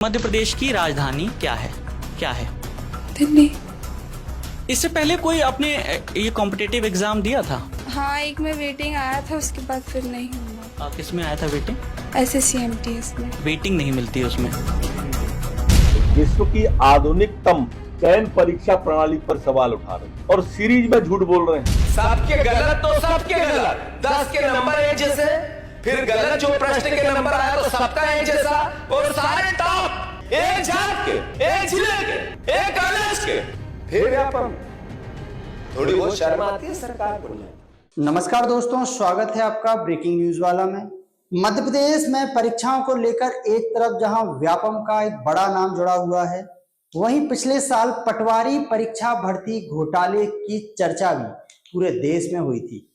मध्य प्रदेश की राजधानी क्या है? दिल्ली। इससे पहले कोई आपने ये कॉम्पिटिटिव एग्जाम दिया था? हाँ, एक में वेटिंग आया था, उसके बाद फिर नहीं हुआ। किस में आया था वेटिंग? SSC-MTS में। वेटिंग नहीं मिलती उसमें। विश्व की आधुनिकतम चयन परीक्षा प्रणाली पर सवाल उठा रहे हैं और सीरीज में झूठ बोल रहे हैं। सबके गलत तो सबके गलत, 10 के नंबर एक जैसे, फिर गलत जो प्रश्न के नंबर आया तो सबका एक जैसा, और सारे टॉप एक जात के, एक जिले के, एक कॉलेज के। फिर व्यापम थोड़ी बहुत शर्म आती है सरकार को। नमस्कार दोस्तों, स्वागत है आपका ब्रेकिंग न्यूज वाला में। मध्य प्रदेश में परीक्षाओं को लेकर एक तरफ जहां व्यापम का एक बड़ा नाम जुड़ा हुआ है, वहीं पिछले साल पटवारी परीक्षा भर्ती घोटाले की चर्चा भी पूरे देश में हुई थी।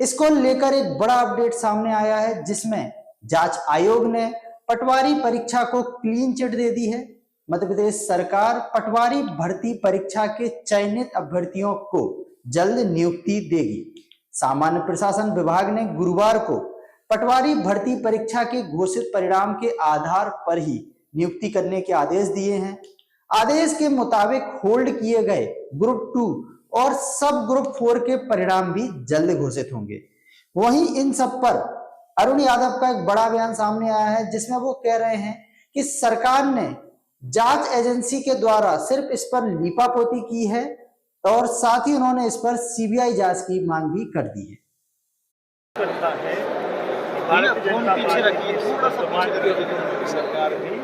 इसको लेकर एक बड़ा अपडेट सामने आया है, जिसमें जांच आयोग ने पटवारी परीक्षा को क्लीन चिट दे दी है। मध्य प्रदेश सरकार पटवारी भर्ती परीक्षा के चयनित अभ्यर्थियों को जल्द नियुक्ति देगी। सामान्य प्रशासन विभाग ने गुरुवार को पटवारी भर्ती परीक्षा के घोषित परिणाम के आधार पर ही नियुक्ति करने के आदेश दिए हैं। आदेश के मुताबिक होल्ड किए गए ग्रुप 2 और सब ग्रुप 4 के परिणाम भी जल्द घोषित होंगे। वहीं इन सब पर अरुण यादव का एक बड़ा बयान सामने आया है, जिसमें वो कह रहे हैं कि सरकार ने जांच एजेंसी के द्वारा सिर्फ इस पर लीपापोती की है और साथ ही उन्होंने इस पर CBI जांच की मांग भी कर दी है। भारतीय जनता पार्टी सरकार भी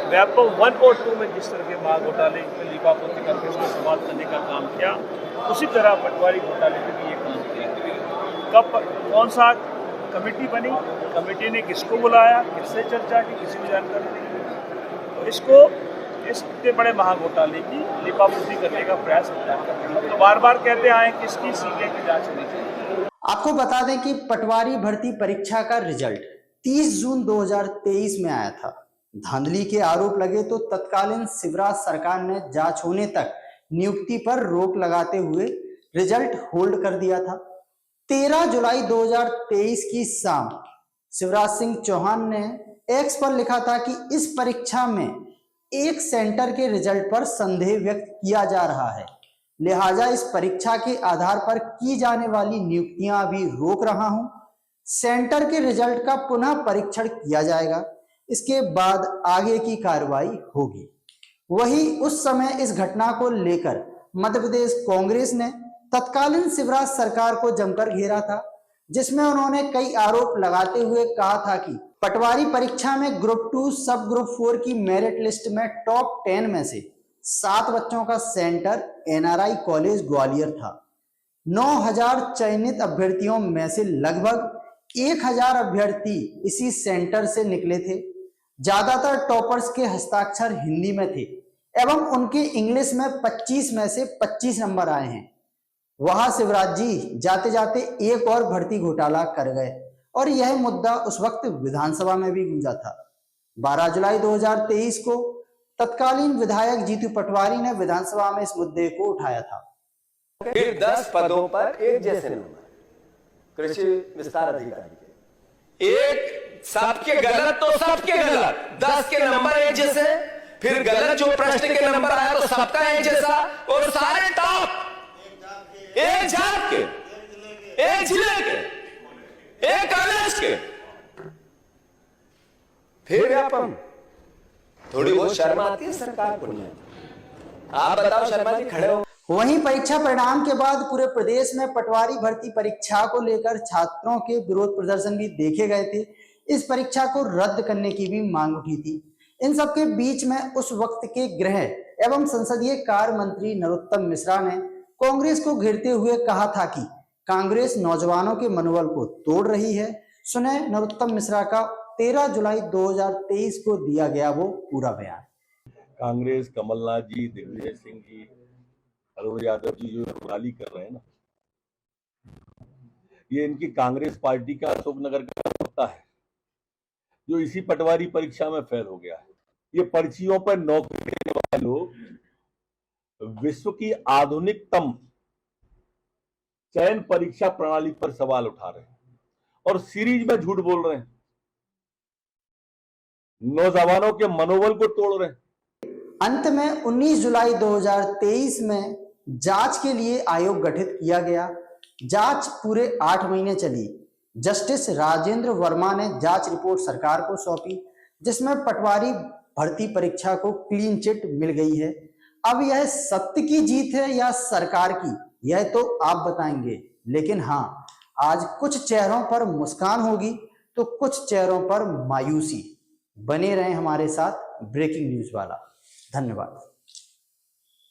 व्यापम 1 और 2 में जिस तरह के महा घोटाले में लीपापोती करके उसको समाप्त करने का काम किया, उसी तरह पटवारी घोटाले में भी ये काम किया। कब कौन सा कमेटी बनी, कमेटी ने किसको बुलाया, किससे चर्चा की, किसी को जानकारी नहीं। तो इसको इतने बड़े महा घोटाले की लीपापोती करने का प्रयास है। तो बार बार कहते आए कि इसकी CBI की जांच होनी चाहिए। आपको बता दें कि पटवारी भर्ती परीक्षा का रिजल्ट 30 जून 2023 में आया था। धांधली के आरोप लगे तो तत्कालीन शिवराज सरकार ने जांच होने तक नियुक्ति पर रोक लगाते हुए रिजल्ट होल्ड कर दिया था। 13 जुलाई 2023 की शाम शिवराज सिंह चौहान ने एक्स पर लिखा था कि इस परीक्षा में एक सेंटर के रिजल्ट पर संदेह व्यक्त किया जा रहा है, लिहाजा इस परीक्षा के आधार पर की जाने वाली नियुक्तियां अभी रोक रहा हूं। सेंटर के रिजल्ट का पुनः परीक्षण किया जाएगा, इसके बाद आगे की कार्रवाई होगी। वही उस समय इस घटना को लेकर मध्य प्रदेश कांग्रेस ने तत्कालीन शिवराज सरकार को जमकर घेरा था, जिसमें उन्होंने कई आरोप लगाते हुए कहा था कि पटवारी परीक्षा में ग्रुप 2 सब ग्रुप 4 की मेरिट लिस्ट में टॉप 10 में से 7 बच्चों का सेंटर NRI कॉलेज ग्वालियर था। 9000 चयनित अभ्यर्थियों में से लगभग 1000 अभ्यर्थी इसी सेंटर से निकले थे। ज्यादातर टॉपर्स के हस्ताक्षर हिंदी में थे एवं उनके इंग्लिश में 25 में से 25 नंबर आए हैं। वहां शिवराज जी जाते जाते एक और भर्ती घोटाला कर गए और यह मुद्दा उस वक्त विधानसभा में भी गूंजा था। 12 जुलाई 2023 को तत्कालीन विधायक जीतू पटवारी ने विधानसभा में इस मुद्दे को उठाया था। फिर 10 पदों पर एक जैसे नंबर कृषि विस्तार अधिकारी के, एक सबके गलत तो सबके गलत, 10 के नंबर एक जैसे, फिर गलत जो प्रश्न के नंबर आया तो सबका एक जैसा, और सारे टॉप एक जात के, एक जिले के, एक कॉलेज के। फिर व्यापम थोड़ी बहुत शर्म आती है सरकार को। आप बताओ शर्मा जी, खड़े हो। वहीं परीक्षा परिणाम के बाद पूरे प्रदेश में पटवारी भर्ती परीक्षा को लेकर छात्रों के विरोध प्रदर्शन भी देखे गए थे। इस परीक्षा को रद्द करने की भी मांग उठी थी। इन सबके बीच में उस वक्त के गृह एवं संसदीय कार्य मंत्री नरोत्तम मिश्रा ने कांग्रेस को घेरते हुए कहा था कि कांग्रेस नौजवानों के मनोबल को तोड़ रही है। सुने नरोत्तम मिश्रा का 13 जुलाई 2023 को दिया गया वो पूरा बयान। कांग्रेस, कमलनाथ जी, दिग्विजय सिंह जी, अरुण यादव जी जो रैली कर रहे हैं ना, ये इनकी कांग्रेस पार्टी का अशोकनगर का कुत्ता है जो इसी पटवारी परीक्षा में फेल हो गया है। ये पर्चियों पर नौकरी देने वाले लोग विश्व की आधुनिकतम चयन परीक्षा प्रणाली पर सवाल उठा रहे हैं और सीरीज में झूठ बोल रहे हैं। नौजवानों के मनोबल को तोड़ रहे हैं। अंत में 19 जुलाई 2023 में जांच के लिए आयोग गठित किया गया। जांच पूरे 8 महीने चली। जस्टिस राजेंद्र वर्मा ने जांच रिपोर्ट सरकार को सौंपी, जिसमें पटवारी भर्ती परीक्षा को क्लीन चिट मिल गई है। अब यह सत्य की जीत है या सरकार की, यह तो आप बताएंगे। लेकिन हाँ, आज कुछ चेहरों पर मुस्कान होगी तो कुछ चेहरों पर मायूसी। बने रहें हमारे साथ ब्रेकिंग न्यूज वाला। धन्यवाद।